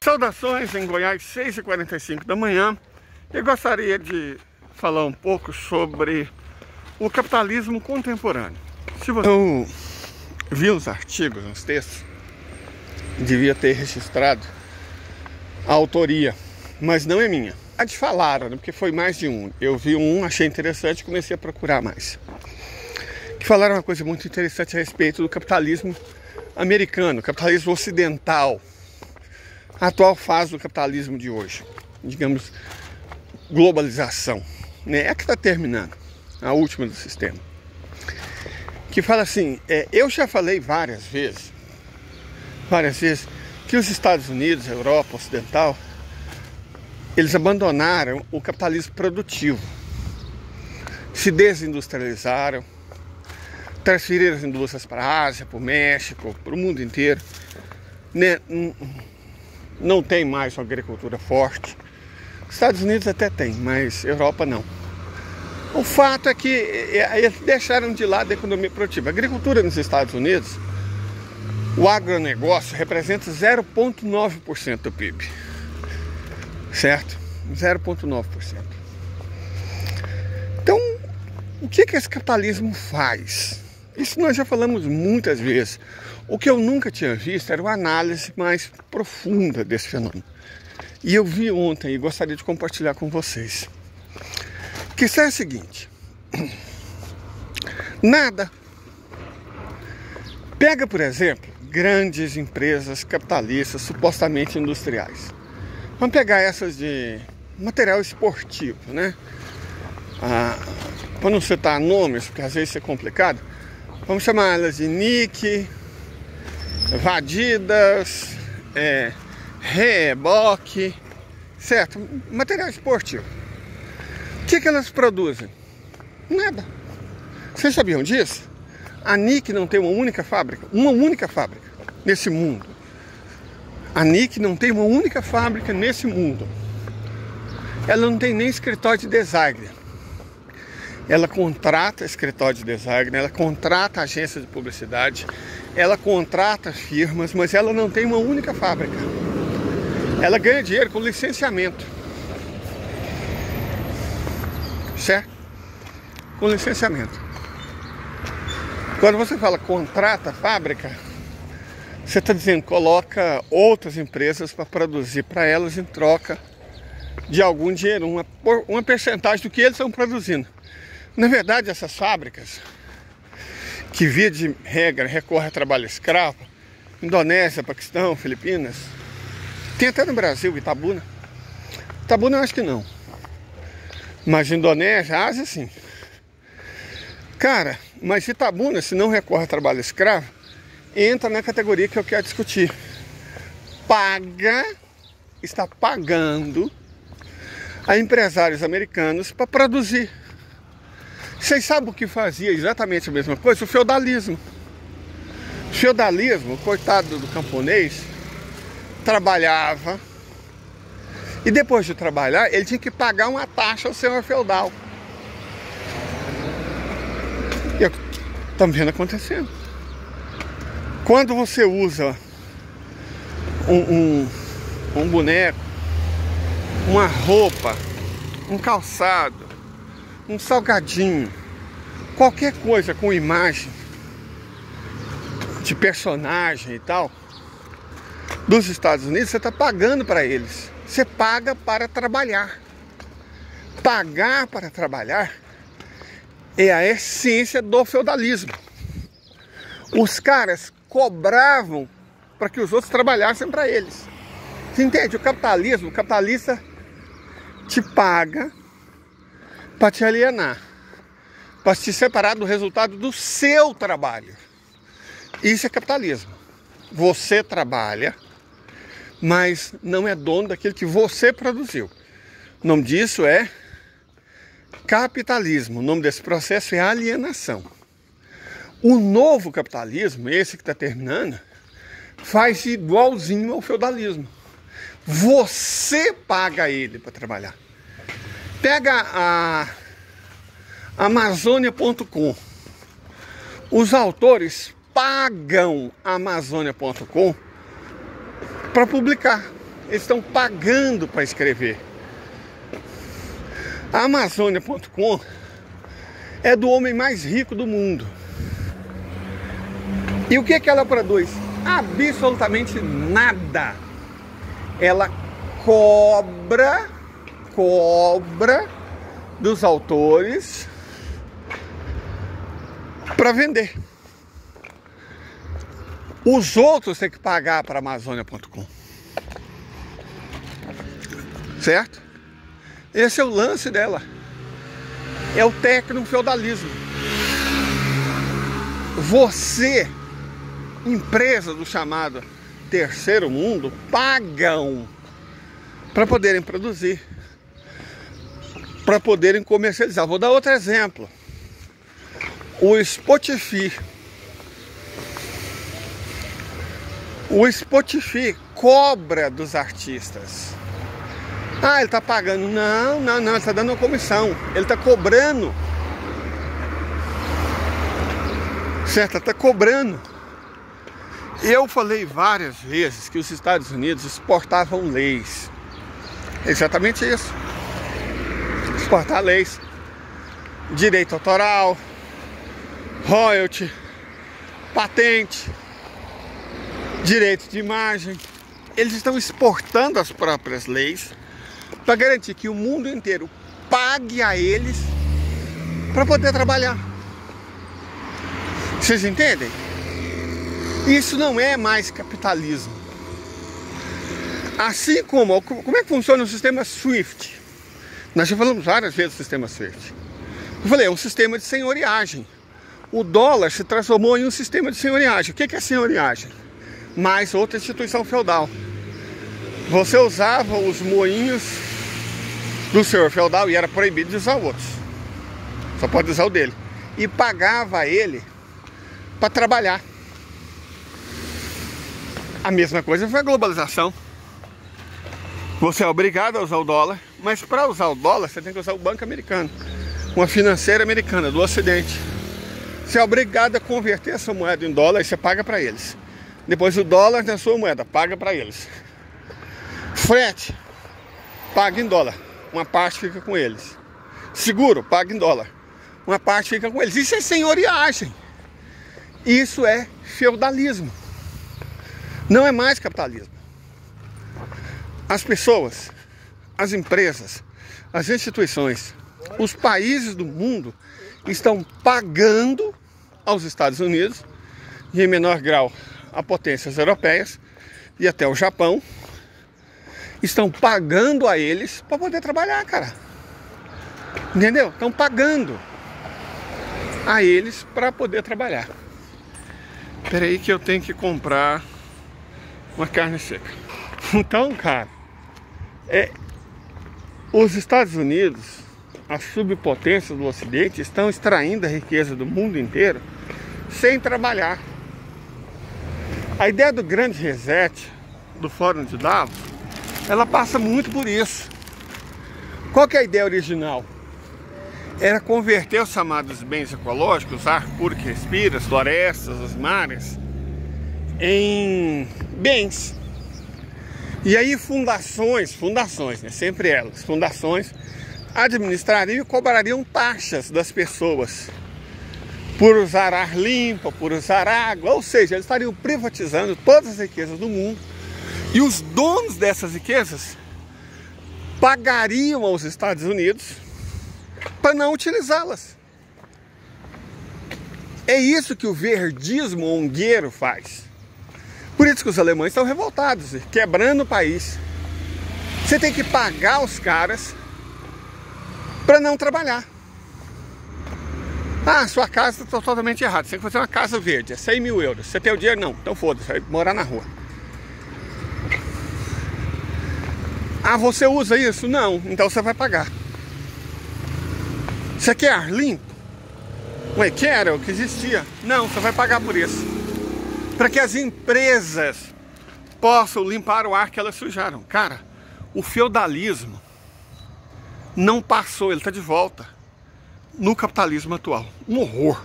Saudações em Goiás, 6h45 da manhã. Eu gostaria de falar um pouco sobre o capitalismo contemporâneo. Se você... Eu vi uns artigos, uns textos, devia ter registrado a autoria, mas não é minha. Falaram, né? Porque foi mais de um. Eu vi um, achei interessante e comecei a procurar mais. Que falaram uma coisa muito interessante a respeito do capitalismo americano, capitalismo ocidental, a atual fase do capitalismo de hoje, digamos, globalização, né? É que está terminando, a última do sistema. Que fala assim, eu já falei várias vezes, que os Estados Unidos, a Europa Ocidental, eles abandonaram o capitalismo produtivo, se desindustrializaram, transferiram as indústrias para a Ásia, para o México, para o mundo inteiro, né? Não tem mais uma agricultura forte. Estados Unidos até tem, mas Europa não. O fato é que eles deixaram de lado a economia produtiva. A agricultura nos Estados Unidos, o agronegócio representa 0,9% do PIB. Certo? 0,9%. Então, o que esse capitalismo faz? Isso nós já falamos muitas vezes. O que eu nunca tinha visto era uma análise mais profunda desse fenômeno. E eu vi ontem e gostaria de compartilhar com vocês. Que isso é o seguinte. Nada. Pega, por exemplo, grandes empresas capitalistas, supostamente industriais. Vamos pegar essas de material esportivo, né? Para não citar nomes, porque às vezes isso é complicado, vamos chamar elas de Nike, Adidas, Reebok, certo? Material esportivo. O que elas produzem? Nada. Vocês sabiam disso? A Nike não tem uma única fábrica nesse mundo. A Nike não tem uma única fábrica nesse mundo. Ela não tem nem escritório de design. Ela contrata escritório de design, ela contrata agência de publicidade, ela contrata firmas, mas ela não tem uma única fábrica. Ela ganha dinheiro com licenciamento. Certo? Com licenciamento. Quando você fala contrata fábrica, você está dizendo coloca outras empresas para produzir para elas em troca de algum dinheiro, uma percentagem do que eles estão produzindo. Na verdade, essas fábricas, que via de regra recorrem a trabalho escravo, Indonésia, Paquistão, Filipinas, tem até no Brasil, Itabuna. Itabuna eu acho que não. Mas Indonésia, Ásia sim. Cara, mas Itabuna, se não recorre a trabalho escravo, entra na categoria que eu quero discutir. Está pagando a empresários americanos para produzir. Vocês sabem o que fazia exatamente a mesma coisa? O feudalismo. O feudalismo, coitado do camponês, trabalhava e depois de trabalhar, ele tinha que pagar uma taxa ao senhor feudal. E estamos vendo acontecendo. Quando você usa um boneco, uma roupa, um calçado, um salgadinho, qualquer coisa com imagem de personagem e tal, dos Estados Unidos, você está pagando para eles. Você paga para trabalhar. Pagar para trabalhar é a essência do feudalismo. Os caras cobravam para que os outros trabalhassem para eles. Você entende? O capitalista te paga para te alienar, para te separar do resultado do seu trabalho. Isso é capitalismo. Você trabalha, mas não é dono daquilo que você produziu. O nome disso é capitalismo. O nome desse processo é alienação. O novo capitalismo, esse que está terminando, faz igualzinho ao feudalismo. Você paga ele para trabalhar. Pega a Amazônia.com. Os autores pagam a Amazônia.com para publicar. eles estão pagando para escrever. A Amazônia.com é do homem mais rico do mundo. E o que ela produz? Absolutamente nada. Ela cobra dos autores para vender. Os outros têm que pagar para a Amazônia.com. Certo? Esse é o lance dela. É o tecnofeudalismo. Você, empresa do chamado terceiro mundo, pagam para poderem produzir, para poderem comercializar. Vou dar outro exemplo. O Spotify. O Spotify cobra dos artistas. Ah, ele está pagando. Não, ele está dando uma comissão. Ele está cobrando. Certo? Ele está cobrando. Eu falei várias vezes que os Estados Unidos exportavam leis. Exatamente isso. Exportar leis. Direito autoral, royalty, patente, direito de imagem. Eles estão exportando as próprias leis para garantir que o mundo inteiro pague a eles para poder trabalhar. Vocês entendem? Isso não é mais capitalismo. Assim como é que funciona o sistema SWIFT? Nós já falamos várias vezes do sistema SWIFT. Eu falei, é um sistema de senhoriagem. O dólar se transformou em um sistema de senhoriagem. O que é senhoriagem? Mais outra instituição feudal. Você usava os moinhos do senhor feudal e era proibido de usar outros. Só pode usar o dele. E pagava ele para trabalhar. A mesma coisa foi a globalização. Você é obrigado a usar o dólar, mas para usar o dólar você tem que usar o banco americano, uma financeira americana do Ocidente. Você é obrigado a converter a sua moeda em dólar e você paga para eles. Depois o dólar na sua moeda, paga para eles. Frete, paga em dólar, uma parte fica com eles. Seguro, paga em dólar, uma parte fica com eles. Isso é senhoriagem. Isso é feudalismo. Não é mais capitalismo. As pessoas, as empresas, as instituições, os países do mundo estão pagando aos Estados Unidos, e em menor grau a potências europeias e até o Japão, estão pagando a eles para poder trabalhar, cara. Entendeu? Estão pagando a eles para poder trabalhar. Espera aí que eu tenho que comprar uma carne seca. Então, cara, os Estados Unidos, as subpotências do Ocidente, estão extraindo a riqueza do mundo inteiro sem trabalhar. A ideia do grande reset do Fórum de Davos, ela passa muito por isso. Qual que é a ideia original? Era converter os chamados bens ecológicos, ar puro que respira, as florestas, os mares, em bens. E aí fundações, né, sempre elas, fundações, administrariam e cobrariam taxas das pessoas por usar ar limpo, por usar água, ou seja, eles estariam privatizando todas as riquezas do mundo e os donos dessas riquezas pagariam aos Estados Unidos para não utilizá-las. É isso que o verdismo ongueiro faz. Por isso que os alemães estão revoltados, quebrando o país. Você tem que pagar os caras para não trabalhar. Ah, sua casa está totalmente errada. Você tem que fazer uma casa verde, é 100 mil euros. Você tem o dinheiro? Não. Então foda-se, vai morar na rua. Ah, você usa isso? Não. Então você vai pagar. Você quer ar limpo? Ué, quer, é o que existia. Não, você vai pagar por isso. Para que as empresas possam limpar o ar que elas sujaram. Cara, o feudalismo não passou, ele está de volta no capitalismo atual. Um horror.